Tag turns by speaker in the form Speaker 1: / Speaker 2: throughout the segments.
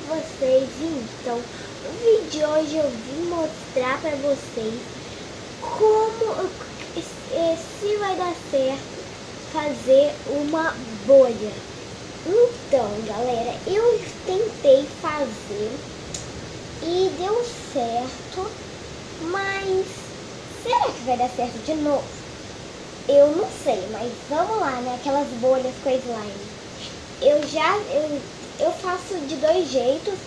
Speaker 1: vocês, então, no vídeo de hoje eu vim mostrar pra vocês como, se vai dar certo fazer uma bolha. Então, galera, eu tentei fazer e deu certo, mas será que vai dar certo de novo? Eu não sei, mas vamos lá, né? Aquelas bolhas com slime. Eu faço de dois jeitos.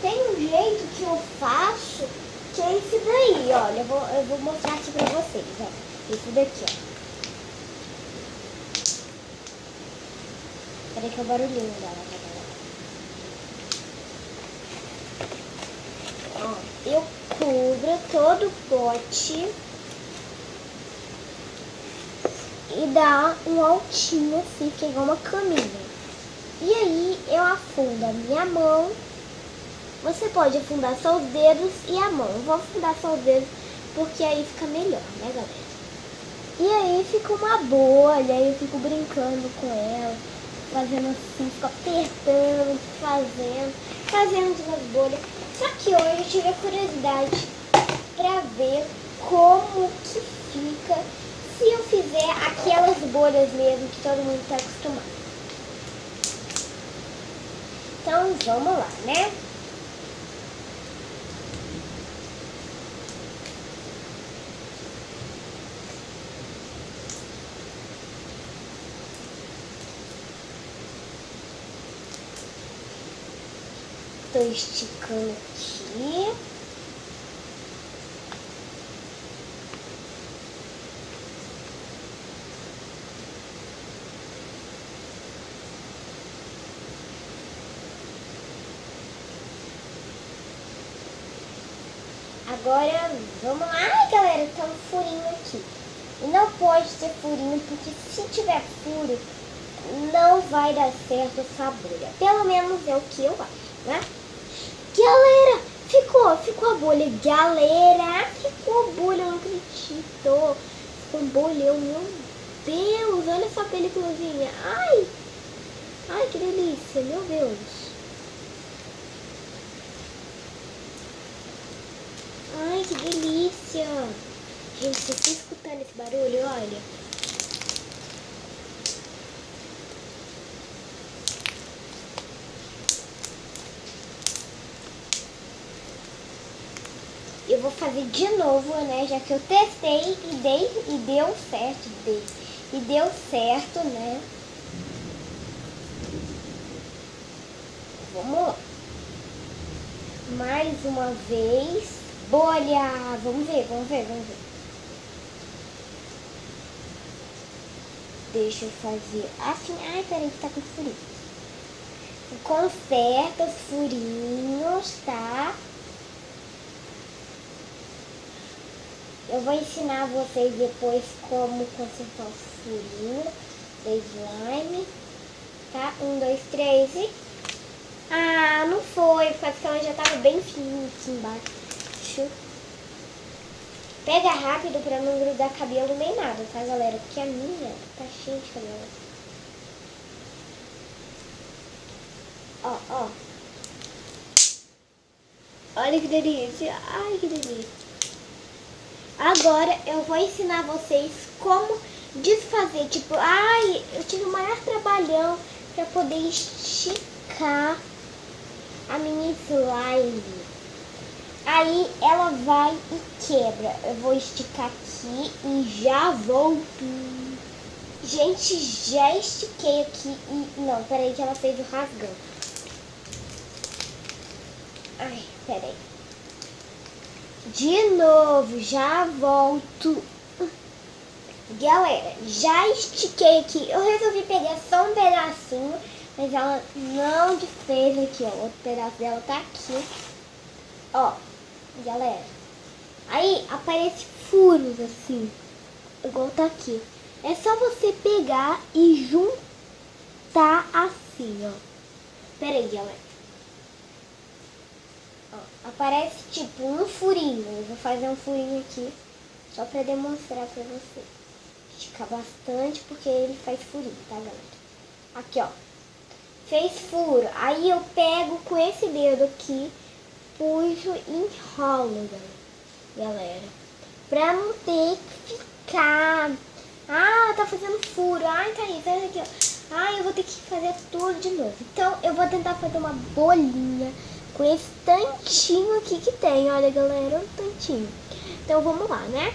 Speaker 1: Tem um jeito que eu faço que é esse daí, olha. Eu vou mostrar aqui pra vocês, ó. Esse daqui, ó. Peraí que é o barulhinho dela, ó. Eu cubro todo o pote e dá um altinho assim, que é igual uma caminha. E aí eu afundo a minha mão. Você pode afundar só os dedos e a mão. Eu vou afundar só os dedos porque aí fica melhor, né, galera? E aí fica uma bolha, aí eu fico brincando com ela, fazendo assim, fico apertando, fazendo umas bolhas. Só que hoje eu tive a curiosidade pra ver como que fica se eu fizer aquelas bolhas mesmo que todo mundo tá acostumado. Então vamos lá, né? Tô esticando aqui. Agora, vamos lá. Ai, galera, tá um furinho aqui. E não pode ter furinho, porque se tiver furo, não vai dar certo essa bolha. Pelo menos é o que eu acho, né? Galera, ficou a bolha. Galera, ficou a bolha, eu não acredito. Ficou um bolhão, meu Deus. Olha essa peliculazinha. Ai, que delícia, meu Deus. Ai, que delícia! Gente, vocês estão escutando esse barulho? Olha. Eu vou fazer de novo, né? Já que eu testei e deu certo. E deu certo, né? Vamos lá. Mais uma vez. Bolha! Vamos ver. Deixa eu fazer assim. Ai, peraí que tá com furinho. Conserta os furinhos, tá? Eu vou ensinar vocês depois como consertar os furinhos da slime. Tá? 1, 2, 3 e... Ah, não foi, porque ela já tava bem fininha aqui embaixo. Pega rápido pra não grudar cabelo nem nada, tá, galera? Porque a minha tá cheia de cabelo. Ó. Olha que delícia. Ai, que delícia. Agora eu vou ensinar vocês como desfazer. Tipo, eu tive o maior trabalhão pra poder esticar a minha slime. Aí ela vai e quebra. Eu vou esticar aqui e já volto. Gente, já estiquei aqui e... Não, peraí que ela fez o rasgão. Ai, peraí. De novo, já volto. Galera, já estiquei aqui. Eu resolvi pegar só um pedacinho, mas ela não desfez aqui, ó. Outro pedaço dela tá aqui. Ó, galera. Aí aparece furos assim, igual tá aqui. É só você pegar e juntar assim, ó. Pera aí, galera. Ó, aparece tipo um furinho. Eu vou fazer um furinho aqui só pra demonstrar pra vocês. Esticar bastante porque ele faz furinho, tá, galera? Aqui, ó. fez furo. Aí eu pego com esse dedo aqui, puxo e enrolo, galera. Pra não ter que ficar... Ah, tá fazendo furo. Ai, tá aí, faz aqui, ó. Ai, eu vou ter que fazer tudo de novo. Então, eu vou tentar fazer uma bolinha com esse tantinho aqui que tem. Olha, galera, um tantinho. Então, vamos lá, né?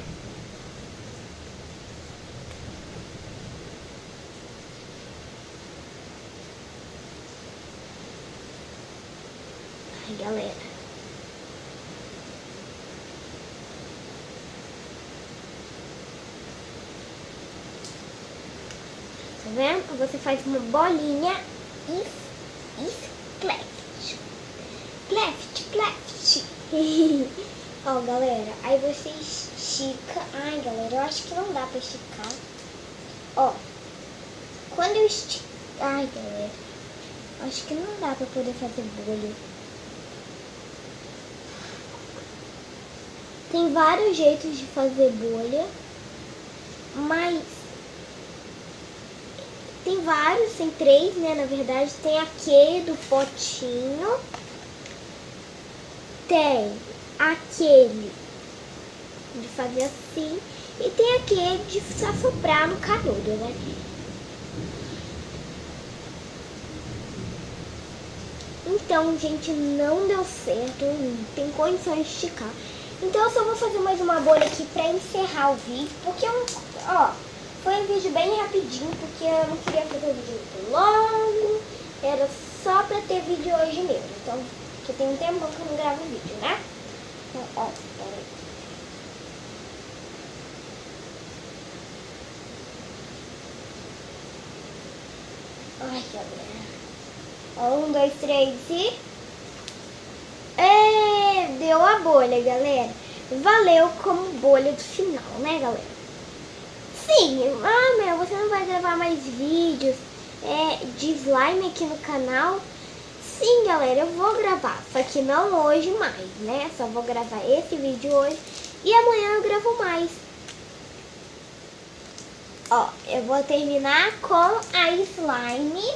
Speaker 1: Ai, galera. Tá vendo? Você faz uma bolinha e cleft. Cleft. Ó, galera, aí você estica. Ai, galera, eu acho que não dá pra esticar. Ó, quando eu estico... Ai, galera, acho que não dá pra poder fazer bolha. Tem vários jeitos de fazer bolha, mas tem vários, tem 3, né, na verdade. Tem aquele do potinho, tem aquele de fazer assim e tem aquele de assoprar no canudo, né? Então, gente, não deu certo, não tem condições de esticar. Então eu só vou fazer mais uma bolha aqui pra encerrar o vídeo, porque ó, foi um vídeo bem rapidinho, porque eu não queria fazer um vídeo muito longo, era só pra ter vídeo hoje mesmo. Então, porque tem um tempo que eu não gravo vídeo, né? Então, ó, peraí. Ai, galera. Ó, 1, 2, 3 e... deu a bolha, galera. Valeu como bolha do final, né, galera? Sim, você não vai gravar mais vídeos de slime aqui no canal? Sim, galera, eu vou gravar, só que não hoje mais, né? Só vou gravar esse vídeo hoje e amanhã eu gravo mais. Ó, eu vou terminar com a slime.